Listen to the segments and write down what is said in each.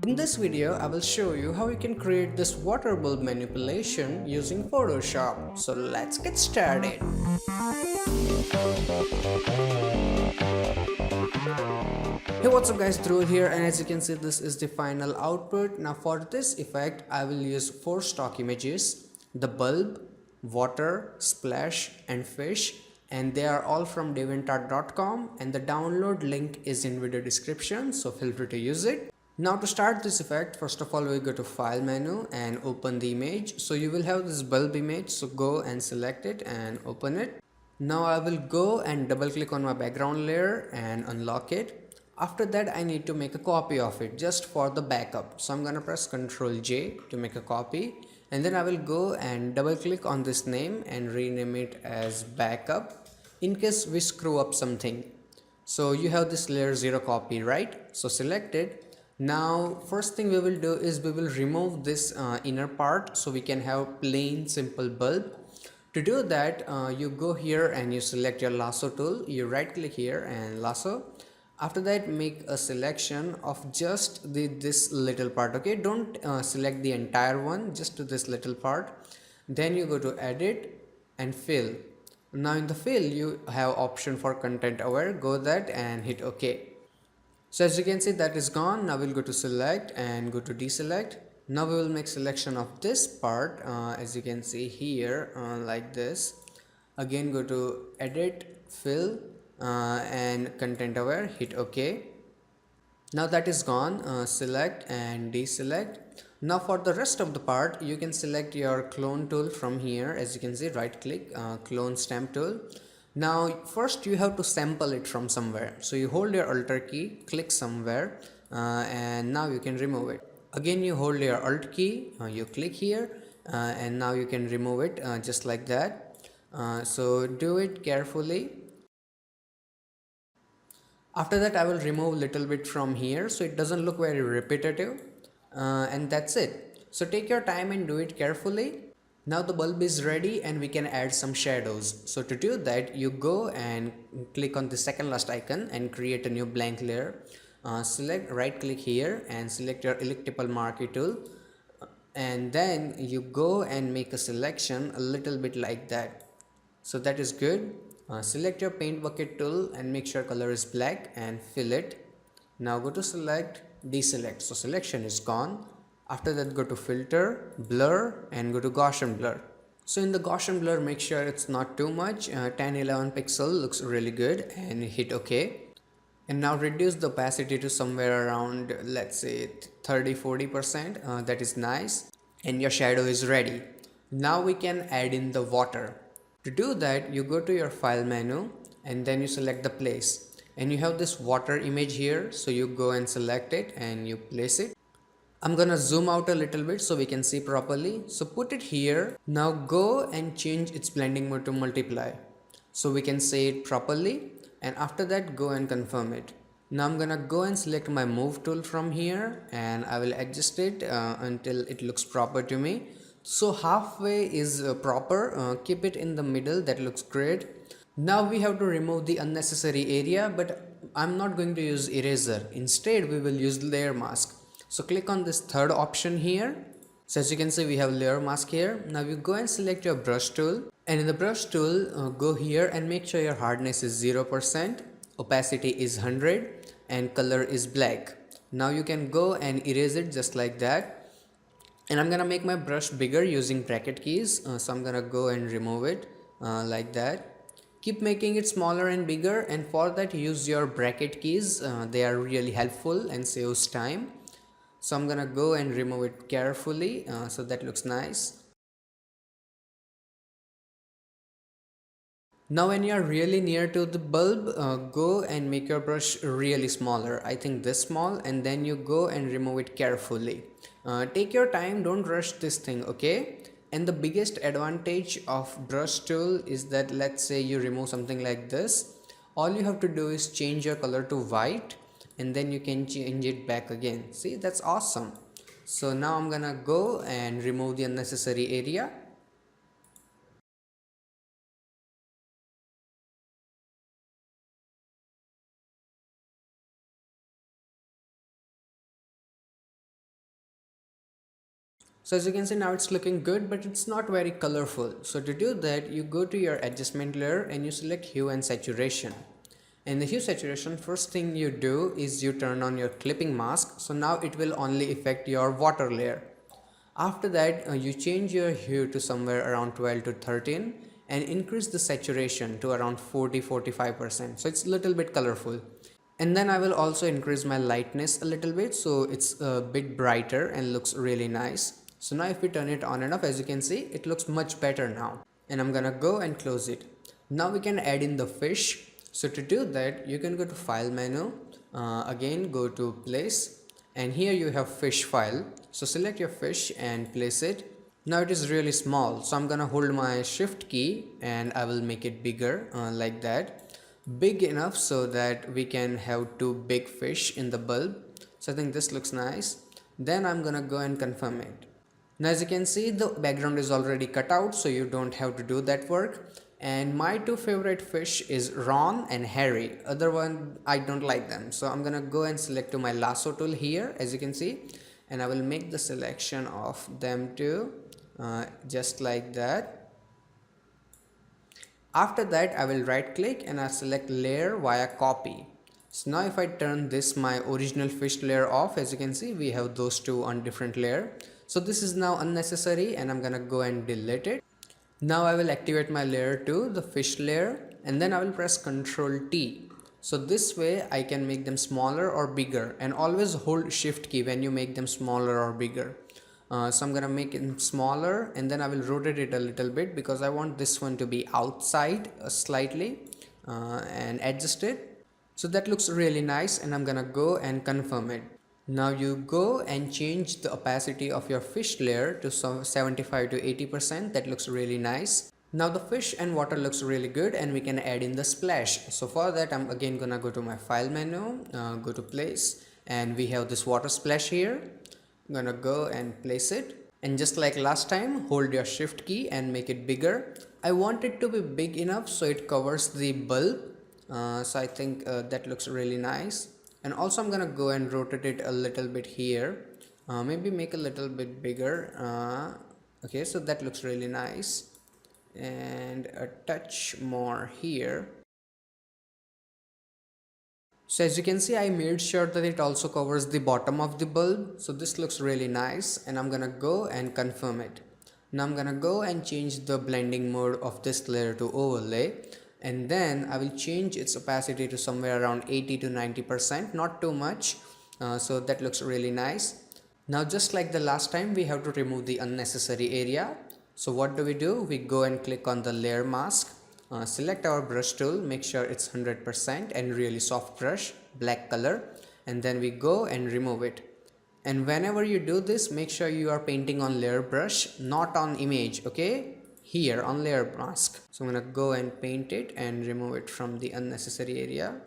In this video, I will show you how you can create this water bulb manipulation using Photoshop. So let's get started. Hey, what's up guys, Dhruv here, and as you can see, this is the final output. Now for this effect, I will use 4 stock images: the bulb, water, splash and fish, and they are all from deviantart.com, and the download link is in video description, so feel free to use it. Now to start this effect, first of all we go to file menu and open the image. So you will have this bulb image, so go and select it and open it. Now I will go and double click on my background layer and unlock it. After that I need to make a copy of it just for the backup. So I'm gonna press Ctrl J to make a copy, and then I will go and double click on this name and rename it as backup in case we screw up something. So you have this layer 0 copy, right? So select it. Now first thing we will do is we will remove this inner part so we can have plain simple bulb. To do that, you go here and you select your lasso tool, you right click here and lasso. After that, make a selection of just this little part. Okay, don't select the entire one, just to this little part. Then you go to edit and fill. Now in the fill you have option for content aware, go that and hit OK. So as you can see, that is gone. Now we'll go to select and go to deselect. Now we will make selection of this part, as you can see here, like this. Again go to edit, fill and content aware, hit OK. Now that is gone, select and deselect. Now for the rest of the part, you can select your clone tool from here. As you can see, right click, clone stamp tool. Now first you have to sample it from somewhere. So you hold your alt key, click somewhere, and now you can remove it. Again you hold your alt key, you click here, and now you can remove it just like that. So do it carefully. After that I will remove little bit from here so it doesn't look very repetitive, and that's it. So take your time and do it carefully. Now the bulb is ready and we can add some shadows. So to do that, you go and click on the second last icon and create a new blank layer. Select, right click here and select your elliptical marquee tool, and then you go and make a selection a little bit like that. So that is good. Select your paint bucket tool and make sure color is black and fill it. Now go to select, deselect. So selection is gone. After that go to filter, blur and go to Gaussian blur. So in the Gaussian blur, make sure it's not too much. 10-11 pixel looks really good and hit OK. And now reduce the opacity to somewhere around, let's say 30-40%. That is nice. And your shadow is ready. Now we can add in the water. To do that, you go to your file menu and then you select the place. And you have this water image here. So you go and select it and you place it. I'm gonna zoom out a little bit so we can see properly. So put it here. Now go and change its blending mode to multiply so we can see it properly, and after that go and confirm it. Now I'm gonna go and select my move tool from here and I will adjust it until it looks proper to me. So halfway is proper, keep it in the middle, that looks great. Now we have to remove the unnecessary area, but I'm not going to use eraser. Instead we will use layer mask. So click on this third option here. So as you can see, we have layer mask here. Now you go and select your brush tool, and in the brush tool go here and make sure your hardness is 0%, opacity is 100 and color is black. Now you can go and erase it just like that. And I'm gonna make my brush bigger using bracket keys, so I'm gonna go and remove it like that. Keep making it smaller and bigger, and for that use your bracket keys. They are really helpful and saves time. So I'm gonna go and remove it carefully, so that looks nice. Now when you are really near to the bulb, go and make your brush really smaller. I think this small, and then you go and remove it carefully. Take your time, don't rush this thing, okay? And the biggest advantage of brush tool is that, let's say you remove something like this, all you have to do is change your color to white and then you can change it back again. See, that's awesome. So now I'm gonna go and remove the unnecessary area. So as you can see now it's looking good, but it's not very colorful. So to do that, you go to your adjustment layer and you select hue and saturation. In the hue saturation, first thing you do is you turn on your clipping mask. So now it will only affect your water layer. After that, you change your hue to somewhere around 12 to 13 and increase the saturation to around 40-45%. So it's a little bit colorful. And then I will also increase my lightness a little bit so it's a bit brighter and looks really nice. So now if we turn it on and off, as you can see, it looks much better now. And I'm gonna go and close it. Now we can add in the fish. So to do that, you can go to file menu, again go to place, and here you have fish file. So select your fish and place it. Now it is really small, so I'm gonna hold my shift key and I will make it bigger, like that, big enough so that we can have two big fish in the bulb. So I think this looks nice. Then I'm gonna go and confirm it. Now as you can see, the background is already cut out, so you don't have to do that work. And my two favorite fish is Ron and Harry. Other one, I don't like them. So I'm gonna go and select to my lasso tool here, as you can see, and I will make the selection of them too, just like that. After that, I will right click and I select layer via copy. So now if I turn this my original fish layer off, as you can see, we have those two on different layer. So this is now unnecessary and I'm gonna go and delete it. Now I will activate my layer 2, the fish layer, and then I will press Ctrl T. So this way I can make them smaller or bigger, and always hold shift key when you make them smaller or bigger. So I'm gonna make it smaller and then I will rotate it a little bit because I want this one to be outside slightly, and adjust it. So that looks really nice and I'm gonna go and confirm it. Now you go and change the opacity of your fish layer to 75 to 80%. That looks really nice. Now the fish and water looks really good and we can add in the splash. So for that I'm again gonna go to my file menu, go to place, and we have this water splash here. I'm gonna go and place it, and just like last time, hold your shift key and make it bigger. I want it to be big enough so it covers the bulb. So I think that looks really nice. And also I'm gonna go and rotate it a little bit here, maybe make a little bit bigger. Okay, so that looks really nice, and a touch more here. So as you can see, I made sure that it also covers the bottom of the bulb. So this looks really nice and I'm gonna go and confirm it. Now I'm gonna go and change the blending mode of this layer to overlay, and then I will change its opacity to somewhere around 80 to 90%, not too much. So that looks really nice. Now just like the last time, we have to remove the unnecessary area. So what do? We go and click on the layer mask, select our brush tool, make sure it's 100% and really soft brush, black color, and then we go and remove it. And whenever you do this, make sure you are painting on layer brush, not on image, okay? Here on layer mask. So I'm gonna go and paint it and remove it from the unnecessary area.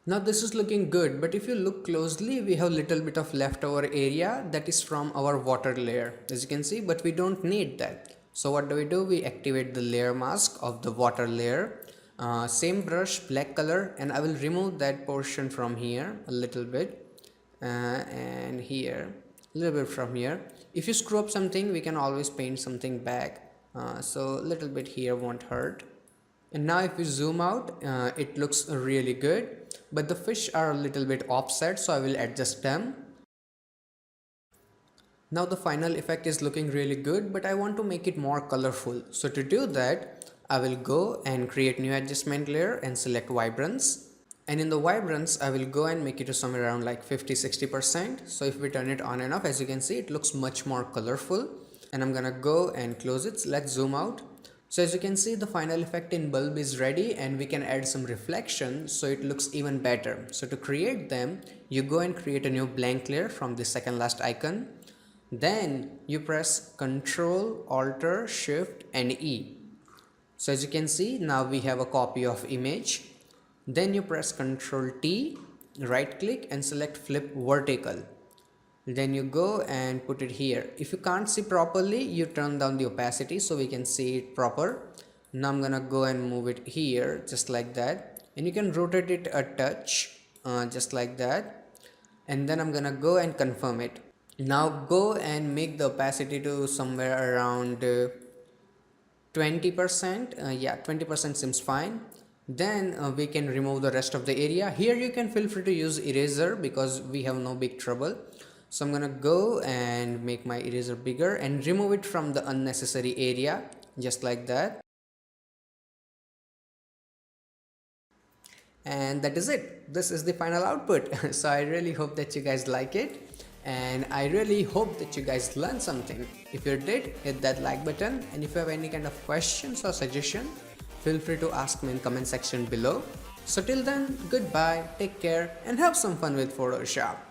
Now this is looking good, but if you look closely, we have little bit of leftover area that is from our water layer, as you can see, but we don't need that. So what do? We activate the layer mask of the water layer, same brush, black color, and I will remove that portion from here a little bit, and here a little bit from here. If you screw up something, we can always paint something back, so a little bit here won't hurt. And now if you zoom out, it looks really good, but the fish are a little bit offset, so I will adjust them. Now the final effect is looking really good, but I want to make it more colorful. So to do that, I will go and create new adjustment layer and select vibrance. And in the vibrance, I will go and make it to somewhere around like 50-60%. So if we turn it on and off, as you can see, it looks much more colorful. And I'm gonna go and close it. So let's zoom out. So as you can see, the final effect in bulb is ready, and we can add some reflection so it looks even better. So to create them, you go and create a new blank layer from the second last icon. Then you press Ctrl, Alt, Shift and E. So as you can see, now we have a copy of image. Then you press Ctrl T, right click and select flip vertical. Then you go and put it here. If you can't see properly, you turn down the opacity so we can see it proper. Now I'm gonna go and move it here just like that, and you can rotate it a touch, just like that. and then I'm gonna go and confirm it. Now go and make the opacity to somewhere around 20%. Yeah, 20% seems fine. Then we can remove the rest of the area. Here you can feel free to use eraser because we have no big trouble. So I'm gonna go and make my eraser bigger and remove it from the unnecessary area, just like that. And that is it. This is the final output. So I really hope that you guys like it, and I really hope that you guys learned something. If you did, hit that like button, and if you have any kind of questions or suggestion, feel free to ask me in comment section below. So till then, goodbye, take care, and have some fun with Photoshop.